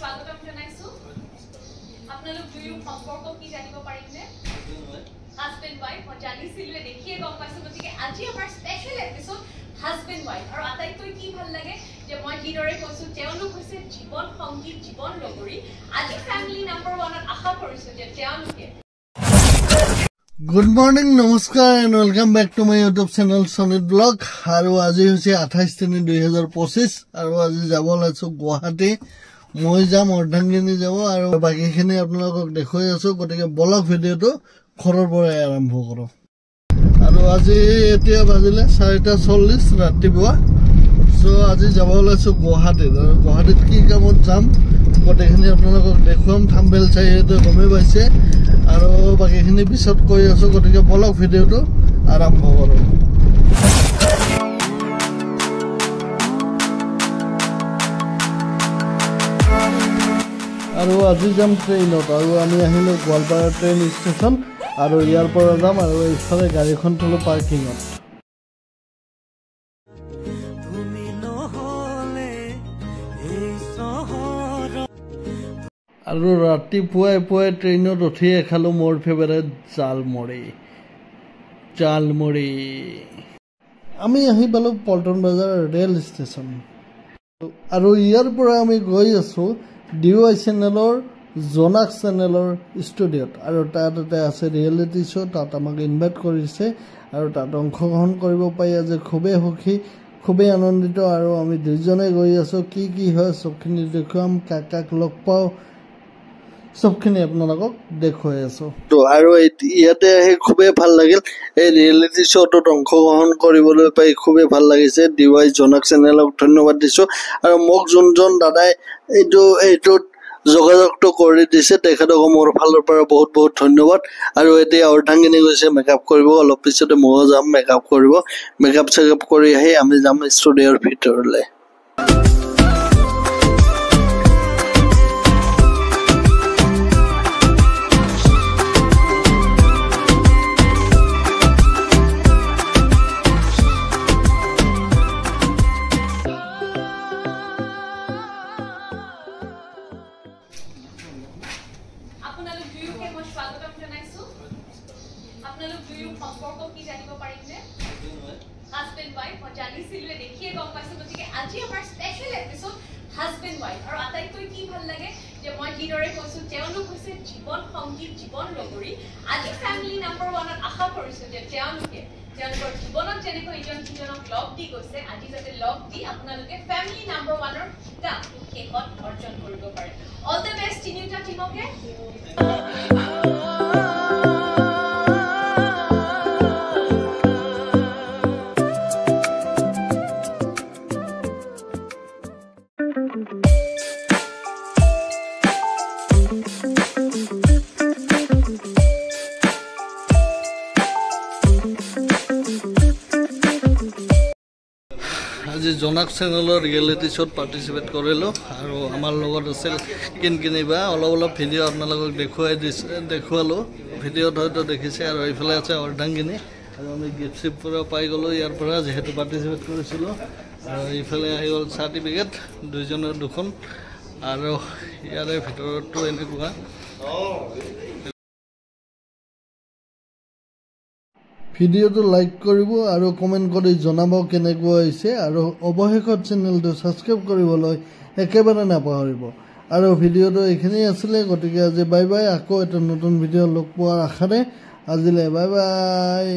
স্বাগতম জনাইছো আপোনালোক দুয়ো সম্পৰ্ক কি জানিব পাৰিমনে হাজবেণ্ড ওয়াইফ মই জানিছিলো দেখিয়ে গম পাইছো গতিকে আজি আমাৰ স্পেশাল এপিসোড হাজবেণ্ড ওয়াইফ আৰু আটাইতকৈ কি ভাল লাগে যে মই কিদৰে কৈছো তেওঁলোক হৈছে জীৱন সংগীত জীৱন লগৰী আজি ফ্যামিলি নাম্বাৰ 1 ত আশা কৰিছো যে তেওঁলোকে Good morning, namaskar and welcome back to my YouTube channel Sonit Vlog. Aru aji hoise 28 Juni 2025 aru aji jabo laso Guwahati moi jam Ardhangini jabo aru baki khini apnalok dekhoi aso gotike blog video to khoror porai arambho koro aru aji etia bajile 4:40 ratipua so aji jabo laso Guwahati Guwahati ki kamot jam গটেখিনি আপোনালোকক দেখুৱাম thumbnail চাই হেতু গমে পাইছে আৰু বাকিখিনি পিছত কৈ আছো গতিকে ব্লগ ভিডিওটো আৰম্ভ কৰো আৰু আজি যাম ট্ৰেইনত আৰু আমি আহিলো গোৱালপাৰা ট্ৰেইন ষ্টেচন আৰু ইয়াৰ পৰা যাম আৰু এইফালে গাড়ীখন থলো পাৰ্কিঙত আৰু ৰাতিপুৱাই পুৱাই ট্ৰেইনত উঠি খালো মোৰ ফেভাৰিট জালমুড়ি আমি আহি পালো পল্টন বজাৰ ৰেল ষ্টেচন আৰু ইয়াৰ পৰা আমি গৈ আছো ডিৱাই চেনেলৰ জোনাক চেনেলৰ ষ্টুডিঅ'ত আৰু তাতে আছে ৰিয়েলিটি শ্ব' তাত আমাক ইনভাইট কৰিছে আৰু তাত অংশগ্ৰহণ কৰিব পাই আজি খুবেই সুখী খুবেই আনন্দিত আৰু আমি দুজনে গৈ আছো কি হয় সবখিনি দেখুৱাম কাক লগ পাওঁ সবখিনি আপোনালোকক দেখুৱাই আছো তো আৰু ইয়াতে আহি খুবেই ভাল লাগিল এই ৰিয়েলিটি শ্ব'টোত অংশগ্ৰহণ কৰিবলৈ পাই খুবেই ভাল লাগিছে ডিৱাই জোনাক চেনেলক ধন্যবাদ দিছো আৰু মোক যোনজন দাদাই এইটো যোগাযোগটো কৰি দিছে তেখেতক মোৰ ফালৰ পৰা বহুত ধন্যবাদ আৰু এতিয়া অৰ্ধাংগিনী গৈছে মেকআপ কৰিব অলপ পিছতে মই যাম মেকআপ কৰিব মেকআপ চেকআপ কৰি আহি আমি যাম ষ্টুডিঅ'ৰ ভিতৰলৈ আপোনালোক দুয়োকে মই স্বাগতম জনাইছো আপোনালোক দুয়ো সম্পৰ্ক কি জানিব পাৰিমনে হাজবেণ্ড ওয়াইফ মই জানিছিলো দেখিয়ে গম পাইছো গতিকে আজি আমাৰ স্পেশাল এপিসোড হাজবেণ্ড ওয়াইফ আৰু আটাইতকৈ কি ভাল লাগে যে মই কিদৰে কৈছো তেওঁলোক হৈছে জীৱন সংগীত জীৱন লগৰী আজি ফ্যামিলি নাম্বাৰ 1 ত আশা কৰিছো যে তেওঁলোকৰ জীৱনত যেনেকৈ ইজন সিজনক লগ দি গৈছে আজি যাতে লগ দি আপোনালোকে ফ্যামিলি নাম্বাৰ 1 ৰ কিতাপ শেষত অৰ্জন কৰিব পাৰে অল দ্য বেষ্ট তিনিটা টিমকে আজি জোনাক চেনেলৰ ৰিয়েলিটি শ্ব'ত পাৰ্টিচিপেট কৰিলোঁ আৰু আমাৰ লগত আছিল কিনিবা অলপ ভিডিঅ' আপোনালোকক দেখুৱালোঁ ভিডিঅ'ত হয়তো দেখিছে আৰু এইফালে আছে অৰ্ধাংগিনী আৰু আমি গিফ্ট চিফ্ট পৰা পাই গ'লোঁ ইয়াৰ পৰা যিহেতু পাৰ্টিচিপেট কৰিছিলোঁ আৰু এইফালে আহি গ'ল চাৰ্টিফিকেট দুইজনৰ দুখন আৰু ইয়াৰে ভিতৰতো এনেকুৱা ভিডিঅ'টো লাইক কৰিব আৰু কমেণ্ট কৰি জনাব কেনেকুৱা হৈছে আৰু অৱশেষত চেনেলটো ছাবস্ক্ৰাইব কৰিবলৈ একেবাৰে নাপাহৰিব আৰু ভিডিঅ'টো এইখিনি আছিলে গতিকে আজি বাই বাই আকৌ এটা নতুন ভিডিঅ' লগ পোৱাৰ আশাৰে আজিলৈ বাই বাই